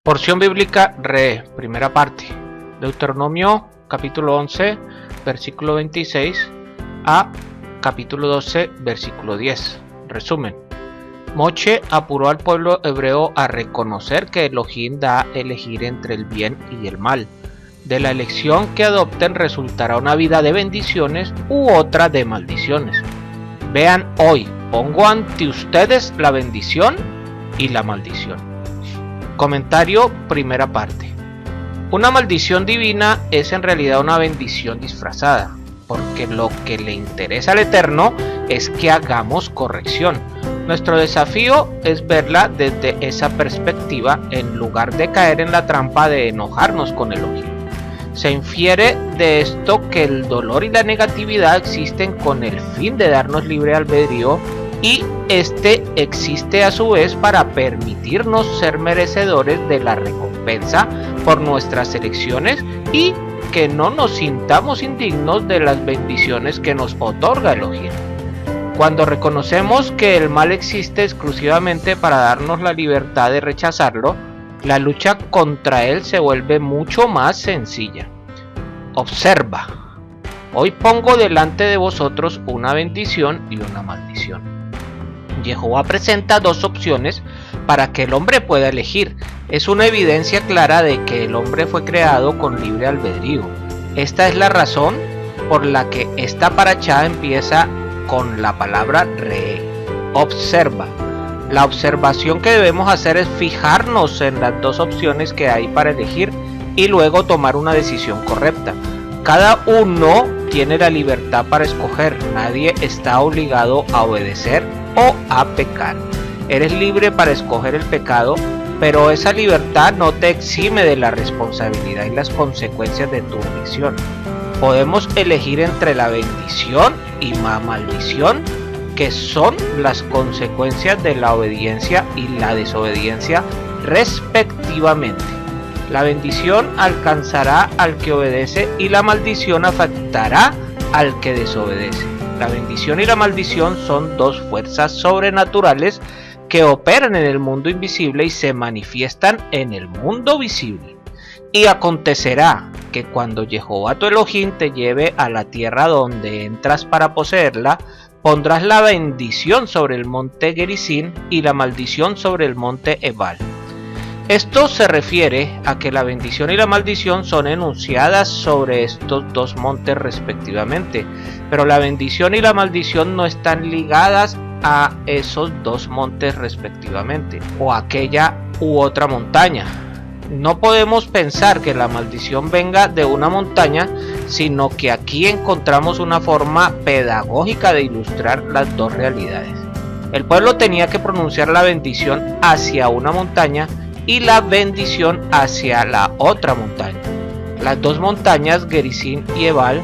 Porción bíblica Re, primera parte. Deuteronomio capítulo 11, versículo 26 a capítulo 12, versículo 10. Resumen. Moche apuró al pueblo hebreo a reconocer que Elohim da a elegir entre el bien y el mal. De la elección que adopten resultará una vida de bendiciones u otra de maldiciones. Vean hoy, pongo ante ustedes la bendición y la maldición. Comentario, primera parte. Una maldición divina es en realidad una bendición disfrazada, porque lo que le interesa al Eterno es que hagamos corrección. Nuestro desafío es verla desde esa perspectiva en lugar de caer en la trampa de enojarnos con Elohim. Se infiere de esto que el dolor y la negatividad existen con el fin de darnos libre albedrío, y este existe a su vez para permitirnos ser merecedores de la recompensa por nuestras elecciones y que no nos sintamos indignos de las bendiciones que nos otorga Elohim. Cuando reconocemos que el mal existe exclusivamente para darnos la libertad de rechazarlo, la lucha contra él se vuelve mucho más sencilla. Observa. Hoy pongo delante de vosotros una bendición y una maldición. Jehová presenta dos opciones para que el hombre pueda elegir. Es una evidencia clara de que el hombre fue creado con libre albedrío. Esta es la razón por la que esta parashá empieza con la palabra re. Observa. La observación que debemos hacer es fijarnos en las dos opciones que hay para elegir y luego tomar una decisión correcta. Cada uno tiene la libertad para escoger. Nadie está obligado a obedecer o a pecar. Eres libre para escoger el pecado, pero esa libertad no te exime de la responsabilidad y las consecuencias de tu elección. Podemos elegir entre la bendición y la maldición, que son las consecuencias de la obediencia y la desobediencia respectivamente. La bendición alcanzará al que obedece y la maldición afectará al que desobedece. La bendición y la maldición son dos fuerzas sobrenaturales que operan en el mundo invisible y se manifiestan en el mundo visible. Y acontecerá que cuando Jehová tu Elohim te lleve a la tierra donde entras para poseerla, pondrás la bendición sobre el monte Gerizim y la maldición sobre el monte Ebal. Esto se refiere a que la bendición y la maldición son enunciadas sobre estos dos montes respectivamente, pero la bendición y la maldición no están ligadas a esos dos montes respectivamente, o a aquella u otra montaña. No podemos pensar que la maldición venga de una montaña, sino que aquí encontramos una forma pedagógica de ilustrar las dos realidades. El pueblo tenía que pronunciar la bendición hacia una montaña y la bendición hacia la otra montaña. Las dos montañas, Gerizim y Ebal,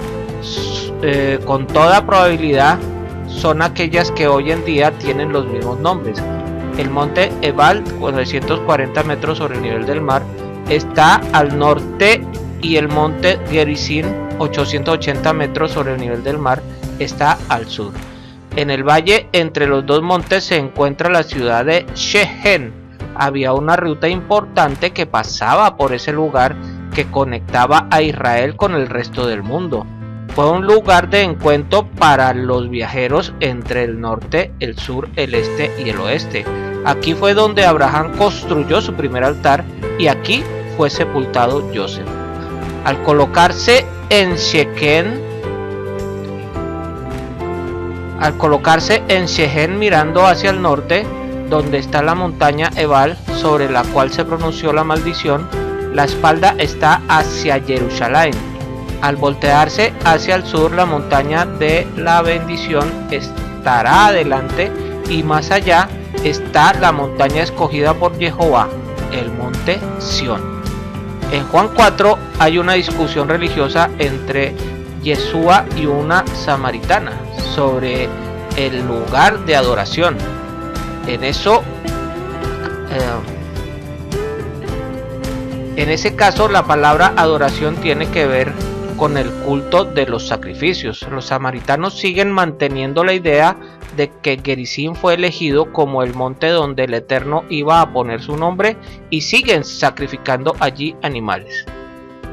con toda probabilidad son aquellas que hoy en día tienen los mismos nombres. El monte Ebal, 940 metros sobre el nivel del mar, está al norte y el monte Gerizim, 880 metros sobre el nivel del mar, está al sur. En el valle entre los dos montes se encuentra la ciudad de Shechem. Había una ruta importante que pasaba por ese lugar que conectaba a Israel con el resto del mundo. Fue un lugar de encuentro para los viajeros entre el norte, el sur, el este y el oeste. Aquí fue donde Abraham construyó su primer altar y aquí fue sepultado Joseph. Al colocarse en Shechem mirando hacia el norte, donde está la montaña Ebal, sobre la cual se pronunció la maldición, la espalda está hacia Jerusalén. Al voltearse hacia el sur, la montaña de la bendición estará adelante y más allá está la montaña escogida por Jehová, el monte Sión. En Juan 4 hay una discusión religiosa entre Yeshua y una samaritana sobre el lugar de adoración. En ese caso la palabra adoración tiene que ver con el culto de los sacrificios. Los samaritanos siguen manteniendo la idea de que Gerizim fue elegido como el monte donde el Eterno iba a poner su nombre, y siguen sacrificando allí animales.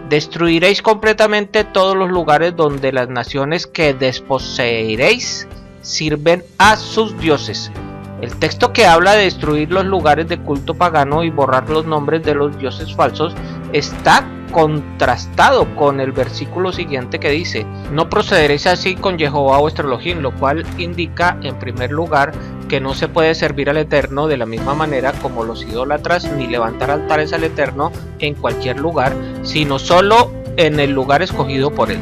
Destruiréis completamente todos los lugares donde las naciones que desposeeréis sirven a sus dioses. El texto que habla de destruir los lugares de culto pagano y borrar los nombres de los dioses falsos está contrastado con el versículo siguiente que dice: no procederéis así con Jehová vuestro Elohim, lo cual indica en primer lugar que no se puede servir al Eterno de la misma manera como los idólatras, ni levantar altares al Eterno en cualquier lugar, sino solo en el lugar escogido por él.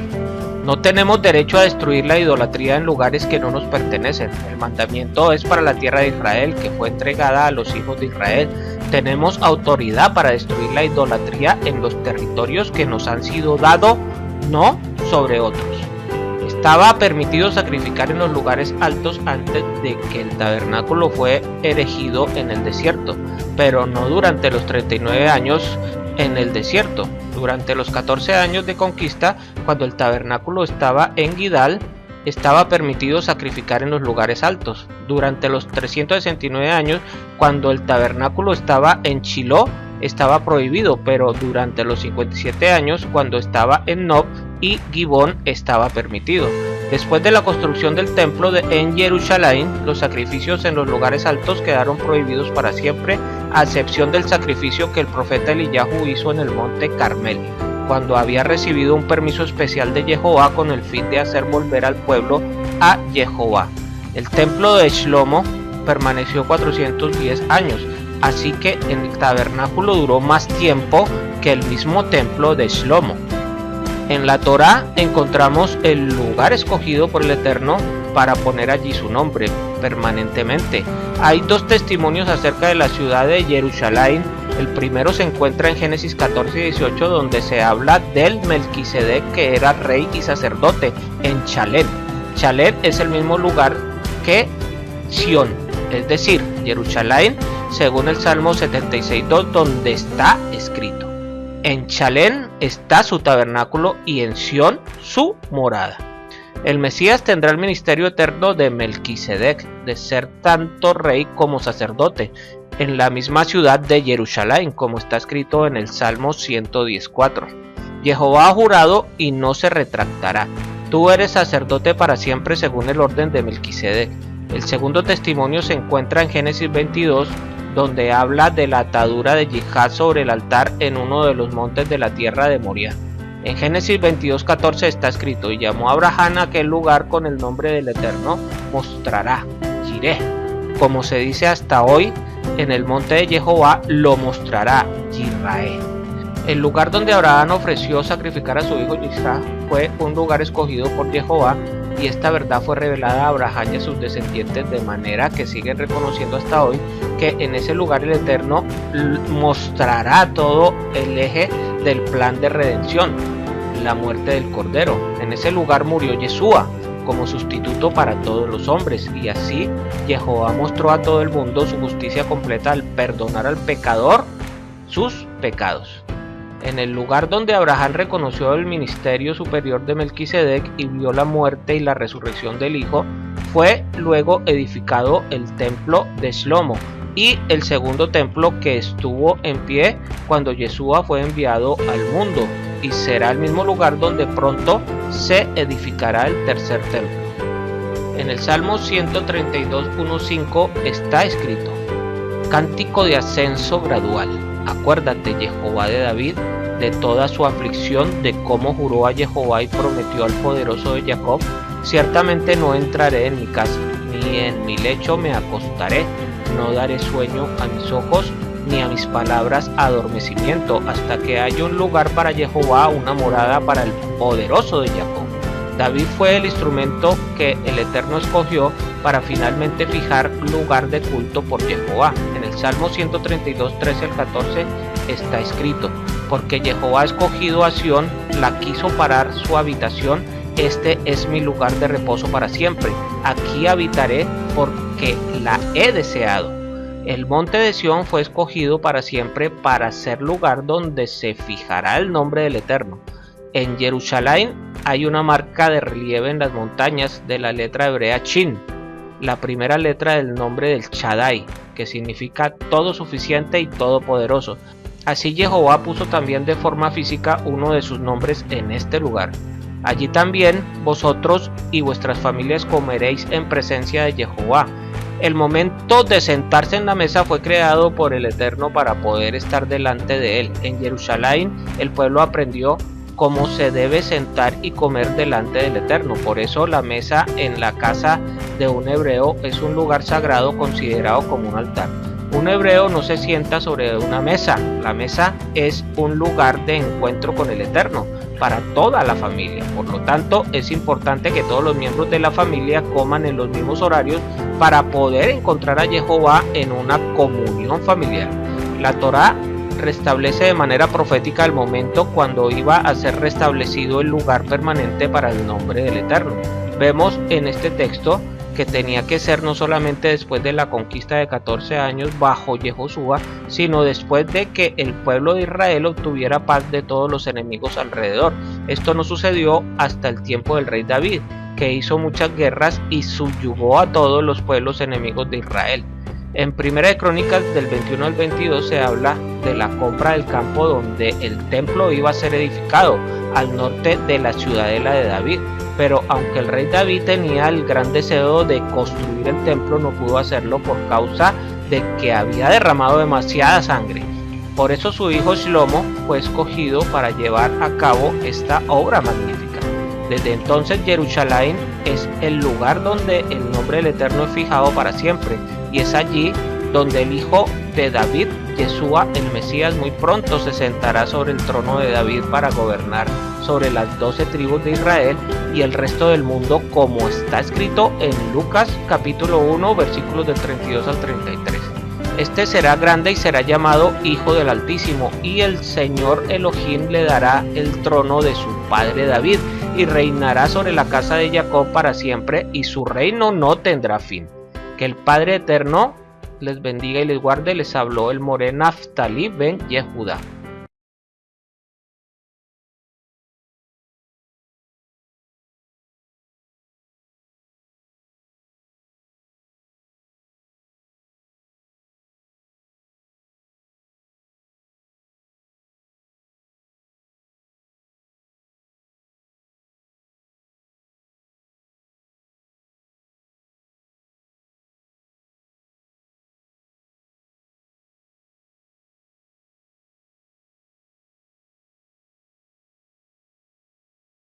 No tenemos derecho a destruir la idolatría en lugares que no nos pertenecen. El mandamiento es para la tierra de Israel, que fue entregada a los hijos de Israel. Tenemos autoridad para destruir la idolatría en los territorios que nos han sido dados, no sobre otros. Estaba permitido sacrificar en los lugares altos antes de que el tabernáculo fue erigido en el desierto, pero no durante los 39 años en el desierto. Durante los 14 años de conquista, cuando el tabernáculo estaba en Gidal, estaba permitido sacrificar en los lugares altos. Durante los 369 años, cuando el tabernáculo estaba en Shiloh, estaba prohibido, pero durante los 57 años, cuando estaba en Nob y Gibón, estaba permitido. Después de la construcción del templo en Jerusalén, los sacrificios en los lugares altos quedaron prohibidos para siempre, a excepción del sacrificio que el profeta Eliyahu hizo en el monte Carmel, cuando había recibido un permiso especial de Jehová con el fin de hacer volver al pueblo a Jehová. El templo de Shlomo permaneció 410 años, así que el tabernáculo duró más tiempo que el mismo templo de Shlomo. En la Torá encontramos el lugar escogido por el Eterno para poner allí su nombre permanentemente. Hay dos testimonios acerca de la ciudad de Jerusalén. El primero se encuentra en Génesis 14 y 18, donde se habla del Melquisedec, que era rey y sacerdote en Chalén. Chalén es el mismo lugar que Sión, es decir, Jerusalén, según el Salmo 76:2, donde está escrito: en Chalén está su tabernáculo y en Sión su morada. El Mesías tendrá el ministerio eterno de Melquisedec, de ser tanto rey como sacerdote, en la misma ciudad de Jerusalén, como está escrito en el Salmo 110:4. Jehová ha jurado y no se retractará: tú eres sacerdote para siempre según el orden de Melquisedec. El segundo testimonio se encuentra en Génesis 22, donde habla de la atadura de Yihad sobre el altar en uno de los montes de la tierra de Moría. En Génesis 22:14 está escrito: y llamó a Abraham a aquel lugar con el nombre del Eterno, mostrará, Jireh. Como se dice hasta hoy, en el monte de Jehová lo mostrará, Yirrae. El lugar donde Abraham ofreció sacrificar a su hijo Isaac fue un lugar escogido por Jehová, y esta verdad fue revelada a Abraham y a sus descendientes, de manera que siguen reconociendo hasta hoy que en ese lugar el Eterno mostrará todo el eje del plan de redención, la muerte del Cordero. En ese lugar murió Yeshua como sustituto para todos los hombres, y así Jehová mostró a todo el mundo su justicia completa al perdonar al pecador sus pecados. En el lugar donde Abraham reconoció el ministerio superior de Melquisedec y vio la muerte y la resurrección del Hijo, fue luego edificado el templo de Shlomo y el segundo templo, que estuvo en pie cuando Yeshua fue enviado al mundo, y será el mismo lugar donde pronto se edificará el tercer templo. En el Salmo 132:1-5 está escrito: cántico de ascenso gradual. Acuérdate, Jehová, de David, de toda su aflicción, de cómo juró a Jehová y prometió al poderoso de Jacob: ciertamente no entraré en mi casa, ni en mi lecho me acostaré, no daré sueño a mis ojos, ni a mis palabras adormecimiento, hasta que haya un lugar para Jehová, una morada para el poderoso de Jacob. David fue el instrumento que el Eterno escogió para finalmente fijar lugar de culto por Jehová. En el Salmo 132:13-14 está escrito: porque Jehová ha escogido a Sión, la quiso parar su habitación, este es mi lugar de reposo para siempre, aquí habitaré porque la he deseado. El monte de Sión fue escogido para siempre para ser lugar donde se fijará el nombre del Eterno. En Jerusalén hay una marca de relieve en las montañas de la letra hebrea Shin. la primera letra del nombre del Shaddai, que significa todo suficiente y todopoderoso. Así Jehová puso también de forma física uno de sus nombres en este lugar. Allí también vosotros y vuestras familias comeréis en presencia de Jehová. El momento de sentarse en la mesa fue creado por el Eterno para poder estar delante de él. En Jerusalén el pueblo aprendió cómo se debe sentar y comer delante del Eterno. Por eso la mesa en la casa de un hebreo es un lugar sagrado considerado como un altar. Un hebreo no se sienta sobre una mesa. La mesa es un lugar de encuentro con el Eterno para toda la familia. Por lo tanto, es importante que todos los miembros de la familia coman en los mismos horarios para poder encontrar a Jehová en una comunión familiar. La Torá restablece de manera profética el momento cuando iba a ser restablecido el lugar permanente para el nombre del Eterno. Vemos en este texto que tenía que ser no solamente después de la conquista de 14 años bajo Yehoshua, sino después de que el pueblo de Israel obtuviera paz de todos los enemigos alrededor. Esto no sucedió hasta el tiempo del rey David, que hizo muchas guerras y subyugó a todos los pueblos enemigos de Israel. En Primera de Crónicas del 21 al 22 se habla de la compra del campo donde el templo iba a ser edificado al norte de la ciudadela de David. Pero aunque el rey David tenía el gran deseo de construir el templo, no pudo hacerlo por causa de que había derramado demasiada sangre. Por eso su hijo Shlomo fue escogido para llevar a cabo esta obra magnífica. Desde entonces Jerusalén es el lugar donde el nombre del Eterno es fijado para siempre, y es allí donde el hijo de David, Yeshua, el Mesías, muy pronto se sentará sobre el trono de David para gobernar sobre las 12 tribus de Israel y el resto del mundo, como está escrito en Lucas capítulo 1 versículos del 32 al 33. Este será grande y será llamado Hijo del Altísimo, y el Señor Elohim le dará el trono de su padre David, y reinará sobre la casa de Jacob para siempre, y su reino no tendrá fin. Que el Padre Eterno les bendiga y les guarde. Les habló el Moré Naftali ben Yehuda.